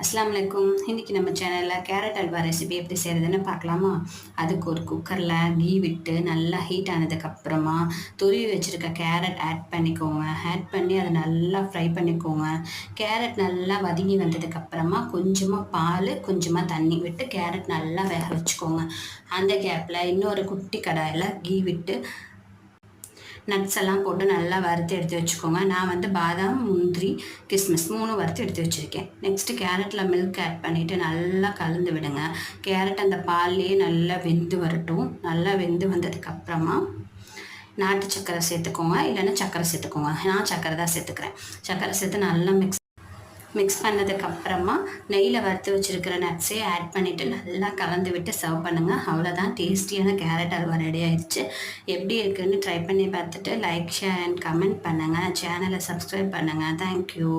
அஸ்ஸலாமு அலைக்கும். இன்னைக்கு நம்ம சேனல்ல கேரட் அல்வா ரெசிபி எப்படி செய்கிறதுன்னு பார்க்கலாமா? அதுக்கு ஒரு குக்கரில் கீ விட்டு நல்லா ஹீட் ஆனதுக்கப்புறமா துருவி வச்சுருக்க கேரட் ஆட் பண்ணிக்கோங்க. ஆட் பண்ணி அதை நல்லா ஃப்ரை பண்ணிக்கோங்க. கேரட் நல்லா வதங்கி வந்ததுக்கப்புறமா கொஞ்சமாக பால், கொஞ்சமாக தண்ணி விட்டு கேரட் நல்லா வேக வச்சுக்கோங்க. அந்த கேப்பில் இன்னொரு குட்டி கடாயில் கீ விட்டு நட்ஸ் எல்லாம் போட்டு நல்லா வறுத்து எடுத்து வச்சுக்கோங்க. நான் வந்து பாதாம், முந்திரி, கிஸ்மிஸ் 3 வறுத்து எடுத்து வச்சுருக்கேன். நெக்ஸ்ட்டு கேரட்டில் மில்க் ஆட் பண்ணிவிட்டு நல்லா கலந்து விடுங்க. கேரட் அந்த பால்லேயே நல்லா வெந்து வரட்டும். நல்லா வெந்து வந்ததுக்கப்புறமா நாட்டு சர்க்கரை சேர்த்துக்கோங்க, இல்லைன்னா சர்க்கரை சேர்த்துக்கோங்க. நான் சர்க்கரை தான் சேர்த்துக்கிறேன். சர்க்கரை சேர்த்து நல்லா மிக்ஸ் பண்ணதுக்கப்புறமா நெய்யில் வறுத்து வச்சுருக்கிற நட்ஸே ஆட் பண்ணிவிட்டு நல்லா கலந்து விட்டு சர்வ் பண்ணுங்கள். அவ்வளோதான், டேஸ்டியான கேரட் அல்வா ரெடி ஆயிடுச்சு. எப்படி இருக்குதுன்னு ட்ரை பண்ணி பார்த்துட்டு லைக், ஷேர் அண்ட் கமெண்ட் பண்ணுங்கள். சேனலை சப்ஸ்கிரைப் பண்ணுங்கள். தேங்க்யூ.